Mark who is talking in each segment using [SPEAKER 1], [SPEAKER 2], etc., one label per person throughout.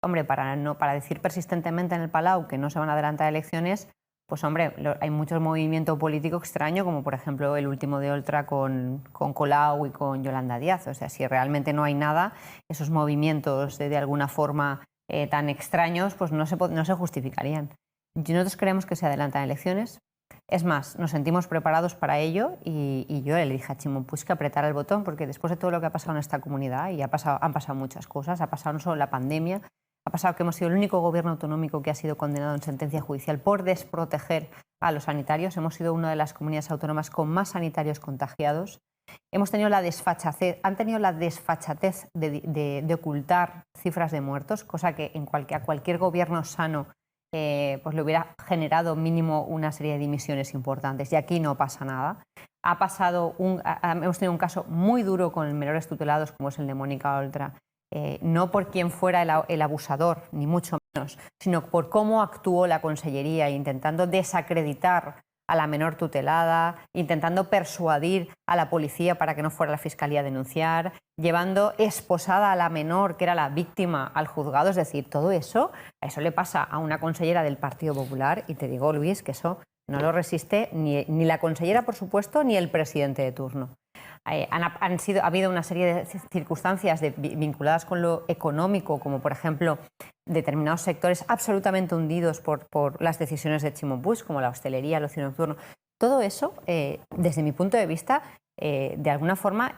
[SPEAKER 1] hombre, para decir persistentemente en el Palau que no se van a adelantar elecciones, pues hombre, hay mucho movimiento político extraño, como por ejemplo el último de Oltra con Colau y con Yolanda Díaz. O sea, si realmente no hay nada, esos movimientos de alguna forma tan extraños, pues no se justificarían. Nosotros creemos que se adelantan elecciones. Es más, nos sentimos preparados para ello y yo le dije a Chimo Puig que apretara el botón, porque después de todo lo que ha pasado en esta comunidad, y han pasado muchas cosas, ha pasado no solo la pandemia, ha pasado que hemos sido el único gobierno autonómico que ha sido condenado en sentencia judicial por desproteger a los sanitarios. Hemos sido una de las comunidades autónomas con más sanitarios contagiados. Hemos tenido han tenido la desfachatez de ocultar cifras de muertos, cosa que a cualquier gobierno sano pues le hubiera generado mínimo una serie de dimisiones importantes. Y aquí no pasa nada. Hemos tenido un caso muy duro con menores tutelados, como es el de Mónica Oltra, no por quién fuera el abusador, ni mucho menos, sino por cómo actuó la Consellería, intentando desacreditar a la menor tutelada, intentando persuadir a la policía para que no fuera la Fiscalía a denunciar, llevando esposada a la menor, que era la víctima, al juzgado. Es decir, todo eso, a eso le pasa a una consellera del Partido Popular, y te digo, Luis, que eso no lo resiste ni la consellera, por supuesto, ni el presidente de turno. Ha habido una serie de circunstancias vinculadas con lo económico, como por ejemplo determinados sectores absolutamente hundidos por las decisiones de Chimo Puig, como la hostelería, el ocio nocturno. Todo eso, desde mi punto de vista, de alguna forma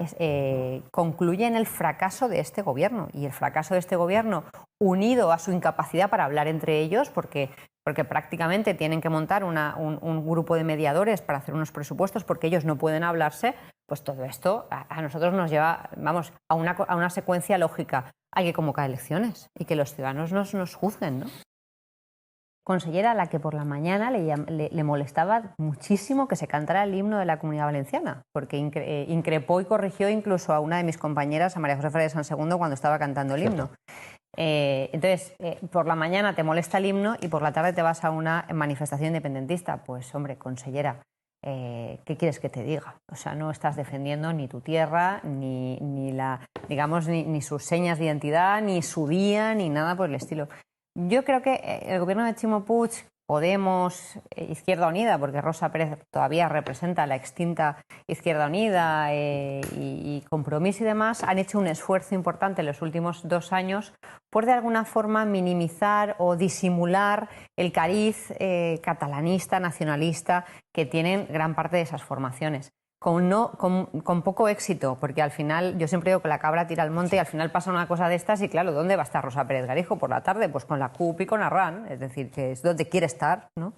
[SPEAKER 1] concluye en el fracaso de este gobierno. Y el fracaso de este gobierno, unido a su incapacidad para hablar entre ellos, porque prácticamente tienen que montar un grupo de mediadores para hacer unos presupuestos porque ellos no pueden hablarse, pues todo esto a nosotros nos lleva, vamos, a una secuencia lógica. Hay que convocar elecciones y que los ciudadanos nos juzguen, ¿no? Consellera a la que por la mañana le molestaba muchísimo que se cantara el himno de la Comunidad Valenciana, porque increpó y corrigió incluso a una de mis compañeras, a María José Ferrer de San Segundo, cuando estaba cantando el himno. Entonces, por la mañana te molesta el himno y por la tarde te vas a una manifestación independentista. Pues hombre, consellera, ¿qué quieres que te diga? O sea, no estás defendiendo ni tu tierra, ni sus señas de identidad, ni su día, ni nada por el estilo. Yo creo que el gobierno de Chimo Puig, Podemos, Izquierda Unida, porque Rosa Pérez todavía representa la extinta Izquierda Unida, y Compromís y demás, han hecho un esfuerzo importante en los últimos 2 años por de alguna forma minimizar o disimular el cariz catalanista, nacionalista que tienen gran parte de esas formaciones. Con poco éxito, porque al final, yo siempre digo que la cabra tira al monte y al final pasa una cosa de estas y claro, ¿dónde va a estar Rosa Pérez Galijo por la tarde? Pues con la CUP y con Arran, es decir, que es donde quiere estar, ¿no?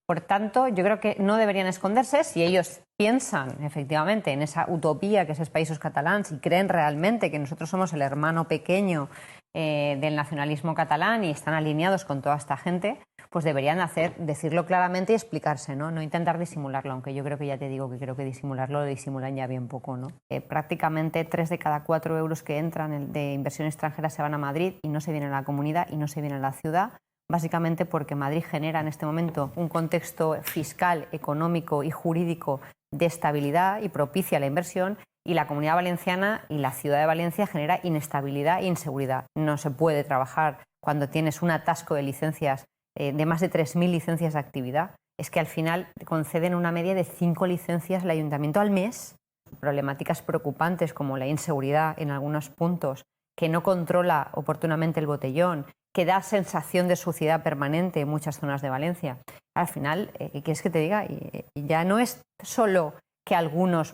[SPEAKER 1] Por tanto, yo creo que no deberían esconderse si ellos piensan efectivamente en esa utopía que es els Països Catalans y creen realmente que nosotros somos el hermano pequeño del nacionalismo catalán y están alineados con toda esta gente, pues deberían decirlo claramente y explicarse, ¿no? No intentar disimularlo, aunque yo creo que ya te digo que creo que disimularlo lo disimulan ya bien poco, ¿no? Prácticamente 3 de cada 4 euros que entran de inversión extranjera se van a Madrid y no se vienen a la comunidad y no se vienen a la ciudad. Básicamente porque Madrid genera en este momento un contexto fiscal, económico y jurídico de estabilidad y propicia la inversión, y la Comunidad Valenciana y la ciudad de Valencia genera inestabilidad e inseguridad. No se puede trabajar cuando tienes un atasco de licencias, de más de 3.000 licencias de actividad. Es que al final conceden una media de 5 licencias al ayuntamiento al mes, problemáticas preocupantes como la inseguridad en algunos puntos, que no controla oportunamente el botellón, que da sensación de suciedad permanente en muchas zonas de Valencia. Al final, ¿qué quieres que te diga? Y ya no es solo que a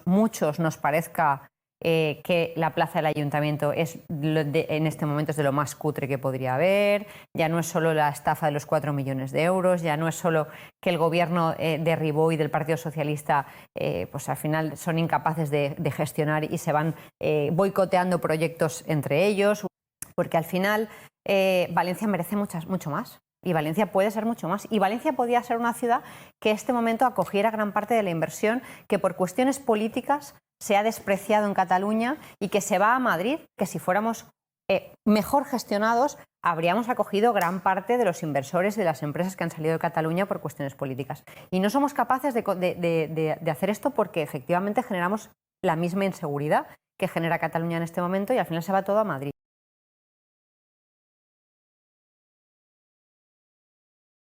[SPEAKER 1] muchos nos parezca que la plaza del ayuntamiento en este momento es de lo más cutre que podría haber, ya no es solo la estafa de los 4 millones de euros, ya no es solo que el gobierno de Ribó y del Partido Socialista pues al final son incapaces de gestionar y se van boicoteando proyectos entre ellos, porque al final Valencia merece mucho más. Y Valencia puede ser mucho más. Y Valencia podía ser una ciudad que en este momento acogiera gran parte de la inversión que por cuestiones políticas se ha despreciado en Cataluña y que se va a Madrid, que si fuéramos mejor gestionados habríamos acogido gran parte de los inversores y de las empresas que han salido de Cataluña por cuestiones políticas. Y no somos capaces de hacer esto porque efectivamente generamos la misma inseguridad que genera Cataluña en este momento y al final se va todo a Madrid.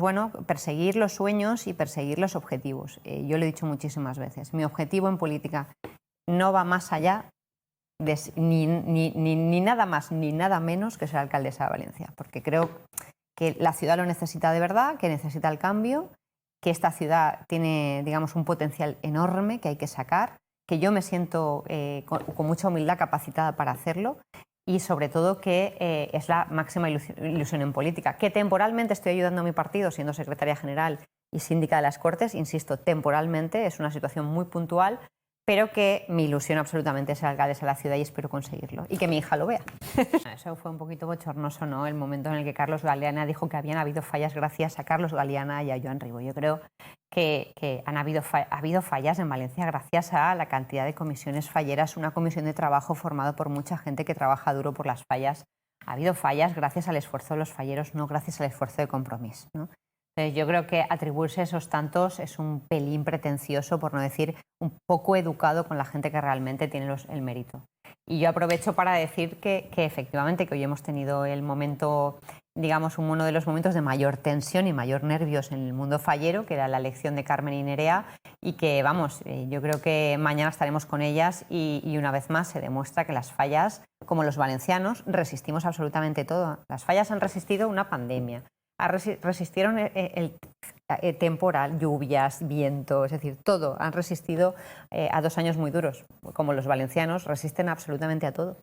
[SPEAKER 1] bueno, perseguir los sueños y perseguir los objetivos. Yo lo he dicho muchísimas veces. Mi objetivo en política no va más allá de ni nada más ni nada menos que ser alcaldesa de Valencia, porque creo que la ciudad lo necesita de verdad, que necesita el cambio, que esta ciudad tiene, digamos, un potencial enorme que hay que sacar, que yo me siento con mucha humildad capacitada para hacerlo y sobre todo que es la máxima ilusión en política, que temporalmente estoy ayudando a mi partido siendo secretaria general y síndica de las Cortes, insisto, temporalmente, es una situación muy puntual, pero que mi ilusión absolutamente es ser alcaldesa de la ciudad y espero conseguirlo y que mi hija lo vea. Eso fue un poquito bochornoso, ¿no? El momento en el que Carlos Galeana dijo que habían habido fallas gracias a Carlos Galeana y a Joan Ribó. Yo creo que ha habido fallas en Valencia gracias a la cantidad de comisiones falleras, una comisión de trabajo formada por mucha gente que trabaja duro por las fallas. Ha habido fallas gracias al esfuerzo de los falleros, no gracias al esfuerzo de Compromís, ¿no? Yo creo que atribuirse esos tantos es un pelín pretencioso, por no decir un poco educado con la gente que realmente tiene el mérito. Y yo aprovecho para decir que efectivamente que hoy hemos tenido el momento, digamos, uno de los momentos de mayor tensión y mayor nervios en el mundo fallero, que era la elección de Carmen y Nerea, y que, vamos, yo creo que mañana estaremos con ellas y una vez más se demuestra que las fallas, como los valencianos, resistimos absolutamente todo. Las fallas han resistido una pandemia. Resistieron el temporal, lluvias, viento, es decir, todo. Han resistido a 2 años muy duros. Como los valencianos, resisten absolutamente a todo.